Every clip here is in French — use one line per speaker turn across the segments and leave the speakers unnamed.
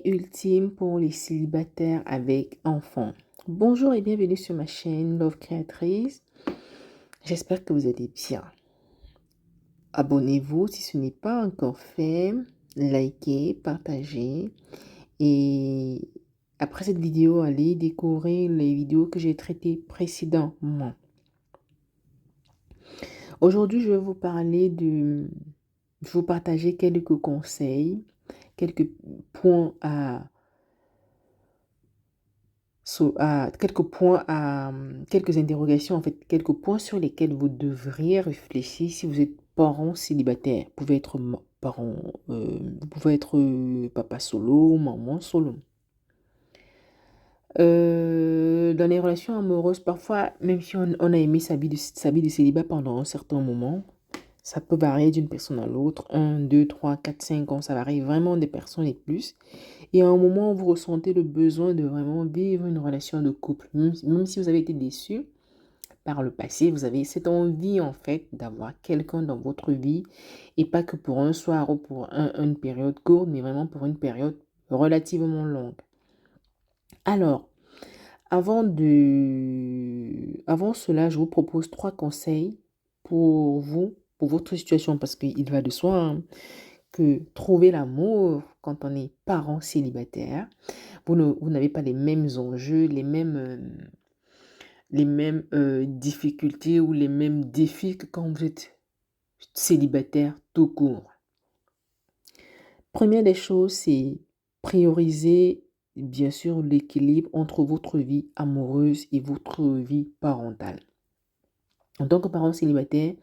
Ultime pour les célibataires avec enfants. Bonjour et bienvenue sur ma chaîne Love Créatrice. J'espère que vous allez bien. Abonnez-vous si ce n'est pas encore fait. Likez, partagez. Et après cette vidéo, allez découvrir les vidéos que j'ai traitées précédemment. Aujourd'hui, je vais vous partager quelques conseils, quelques points quelques interrogations, en fait, quelques points sur lesquels vous devriez réfléchir si vous êtes parent célibataire. Vous pouvez être parent, vous pouvez être papa solo, maman solo. Dans les relations amoureuses, parfois, même si on a aimé sa vie de célibat pendant un certain moment, ça peut varier d'une personne à l'autre, 1, 2, 3, 4, 5 ans, ça varie vraiment des personnes et plus. Et à un moment, vous ressentez le besoin de vraiment vivre une relation de couple. Même si vous avez été déçu par le passé, vous avez cette envie en fait d'avoir quelqu'un dans votre vie. Et pas que pour un soir ou pour une période courte, mais vraiment pour une période relativement longue. Alors, avant cela, je vous propose 3 conseils pour vous, pour votre situation, parce qu'il va de soi, hein, que trouver l'amour quand on est parent célibataire, vous n'avez pas les mêmes enjeux, les mêmes difficultés ou les mêmes défis que quand vous êtes célibataire tout court. Première des choses, c'est prioriser bien sûr l'équilibre entre votre vie amoureuse et votre vie parentale. En tant que parent célibataire,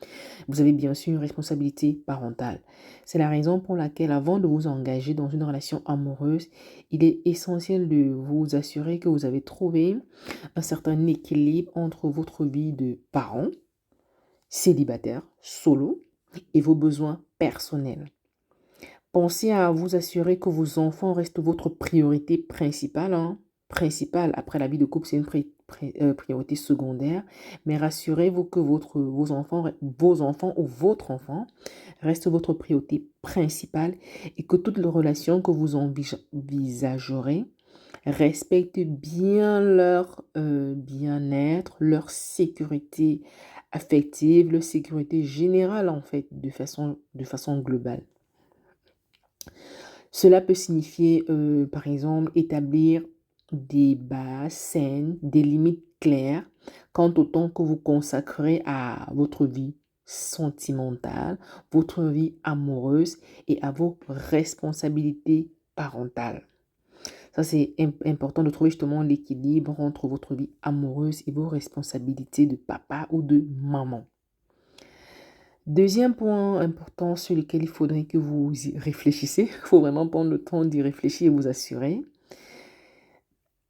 vous avez bien sûr une responsabilité parentale. C'est la raison pour laquelle, avant de vous engager dans une relation amoureuse, il est essentiel de vous assurer que vous avez trouvé un certain équilibre entre votre vie de parent, célibataire, solo, et vos besoins personnels. Pensez à vous assurer que vos enfants restent votre priorité principale, hein. Principale, après la vie de couple, c'est une priorité secondaire. Mais rassurez-vous que vos enfants ou votre enfant reste votre priorité principale et que toutes les relations que vous envisagerez respectent bien leur bien-être, leur sécurité affective, leur sécurité générale en fait, de façon globale. Cela peut signifier, par exemple, établir des bases saines, des limites claires quant au temps que vous consacrez à votre vie sentimentale, votre vie amoureuse et à vos responsabilités parentales. Ça, c'est important de trouver justement l'équilibre entre votre vie amoureuse et vos responsabilités de papa ou de maman. Deuxième point important sur lequel il faudrait que vous y réfléchissiez, il faut vraiment prendre le temps d'y réfléchir et vous assurer.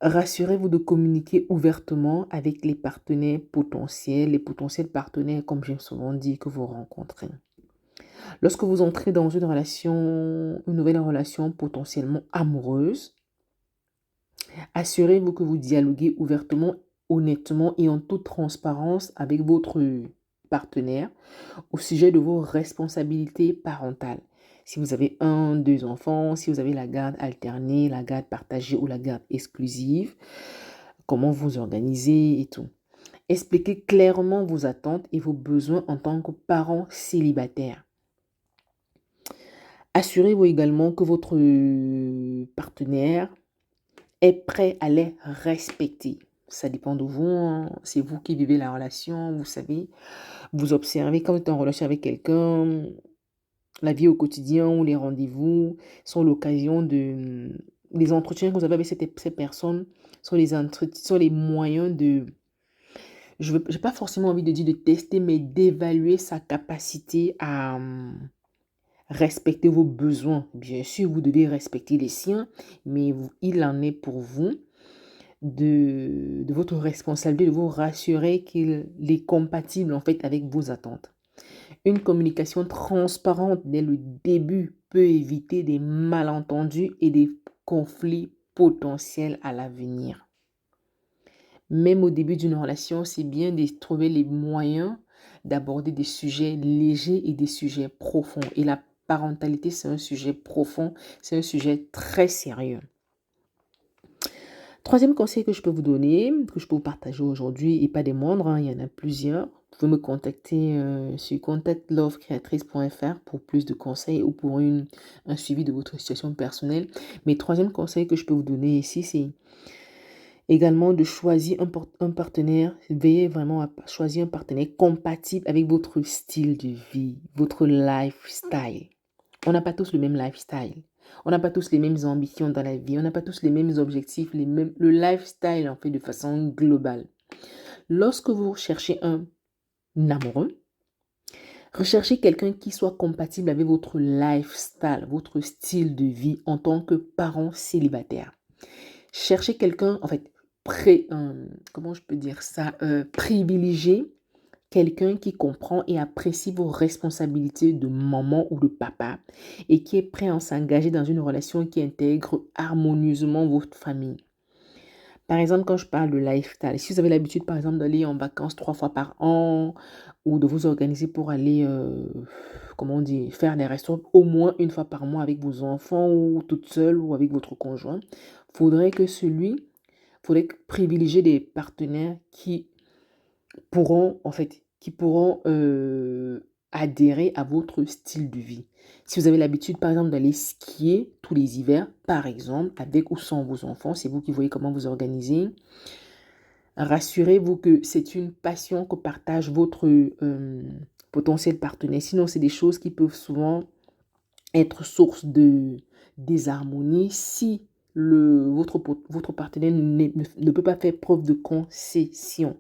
Rassurez-vous de communiquer ouvertement avec les partenaires potentiels, les potentiels partenaires, comme j'aime souvent dire, que vous rencontrez. Lorsque vous entrez dans une nouvelle relation potentiellement amoureuse, assurez-vous que vous dialoguez ouvertement, honnêtement et en toute transparence avec votre partenaire au sujet de vos responsabilités parentales. Si vous avez 1, 2 enfants, si vous avez la garde alternée, la garde partagée ou la garde exclusive, comment vous organisez et tout. Expliquez clairement vos attentes et vos besoins en tant que parent célibataire. Assurez-vous également que votre partenaire est prêt à les respecter. Ça dépend de vous, hein. C'est vous qui vivez la relation, vous savez. Vous observez quand vous êtes en relation avec quelqu'un, la vie au quotidien ou les rendez-vous sont l'occasion de... Les entretiens que vous avez avec ces personnes sont les moyens de... Je n'ai pas forcément envie de dire de tester, mais d'évaluer sa capacité à respecter vos besoins. Bien sûr, vous devez respecter les siens, mais il en est pour vous de votre responsabilité de vous rassurer qu'il est compatible en fait avec vos attentes. Une communication transparente dès le début peut éviter des malentendus et des conflits potentiels à l'avenir. Même au début d'une relation, c'est bien de trouver les moyens d'aborder des sujets légers et des sujets profonds. Et la parentalité, c'est un sujet profond, c'est un sujet très sérieux. Troisième conseil que je peux vous donner, que je peux vous partager aujourd'hui, et pas des moindres, hein, il y en a plusieurs. Vous pouvez me contacter sur contactlovecreatrice.fr pour plus de conseils ou pour un suivi de votre situation personnelle. Mais troisième conseil que je peux vous donner ici, c'est également de choisir un partenaire. Veillez vraiment à choisir un partenaire compatible avec votre style de vie, votre lifestyle. On n'a pas tous le même lifestyle. On n'a pas tous les mêmes ambitions dans la vie. On n'a pas tous les mêmes objectifs, le lifestyle en fait de façon globale. Lorsque vous recherchez un amoureux, recherchez quelqu'un qui soit compatible avec votre lifestyle, votre style de vie en tant que parent célibataire. Cherchez quelqu'un, en fait, comment je peux dire ça, privilégier quelqu'un qui comprend et apprécie vos responsabilités de maman ou de papa et qui est prêt à s'engager dans une relation qui intègre harmonieusement votre famille. Par exemple, quand je parle de lifestyle, si vous avez l'habitude, par exemple, d'aller en vacances 3 fois par an ou de vous organiser pour aller, comment on dit, faire des restaurants au moins une fois par mois avec vos enfants ou toute seule ou avec votre conjoint, faudrait privilégier des partenaires qui pourront, en fait, adhérer à votre style de vie. Si vous avez l'habitude, par exemple, d'aller skier tous les hivers, par exemple, avec ou sans vos enfants, c'est vous qui voyez comment vous organisez. Rassurez-vous que c'est une passion que partage votre potentiel partenaire. Sinon, c'est des choses qui peuvent souvent être source de désharmonie si votre partenaire ne peut pas faire preuve de concession.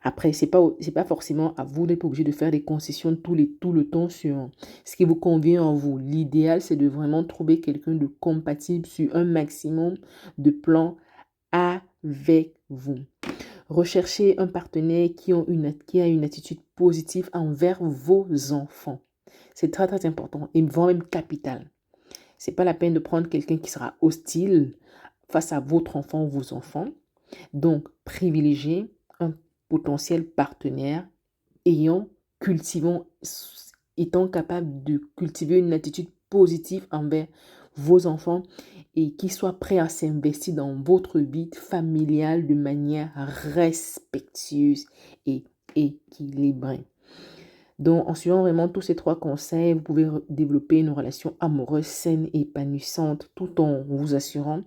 Après, c'est pas forcément à vous d'être obligé de faire des concessions tout le temps sur ce qui vous convient en vous. L'idéal, c'est de vraiment trouver quelqu'un de compatible sur un maximum de plans avec vous. Recherchez un partenaire qui a une attitude positive envers vos enfants. C'est très, très important et vraiment même capital. C'est pas la peine de prendre quelqu'un qui sera hostile face à votre enfant ou vos enfants. Donc, privilégiez un potentiel partenaire étant capable de cultiver une attitude positive envers vos enfants et qui soit prêt à s'investir dans votre vie familiale de manière respectueuse et équilibrée. Donc, en suivant vraiment tous ces 3 conseils, vous pouvez développer une relation amoureuse, saine et épanouissante tout en vous assurant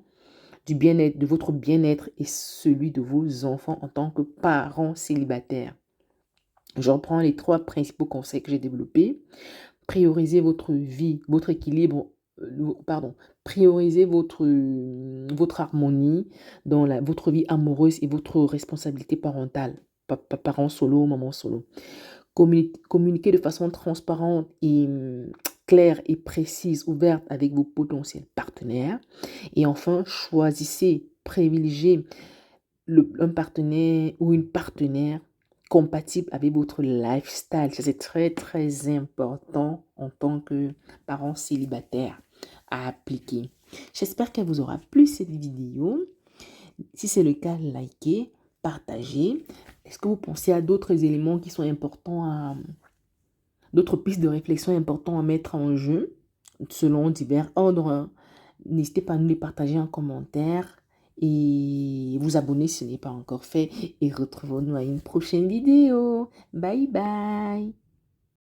du bien-être, de votre bien-être et celui de vos enfants en tant que parents célibataires. Je reprends les 3 principaux conseils que j'ai développés. Priorisez votre vie, votre équilibre, priorisez votre harmonie dans votre vie amoureuse et votre responsabilité parentale. Parents solo, maman solo. Communiquez de façon transparente et claire et précise, ouverte avec vos potentiels partenaires. Et enfin, privilégiez un partenaire ou une partenaire compatible avec votre lifestyle. Ça, c'est très, très important en tant que parent célibataire à appliquer. J'espère qu'elle vous aura plu cette vidéo. Si c'est le cas, likez, partagez. Est-ce que vous pensez à d'autres éléments qui sont importants d'autres pistes de réflexion importantes à mettre en jeu selon divers ordres? N'hésitez pas à nous les partager en commentaire et vous abonner si ce n'est pas encore fait. Et retrouvons-nous à une prochaine vidéo. Bye bye.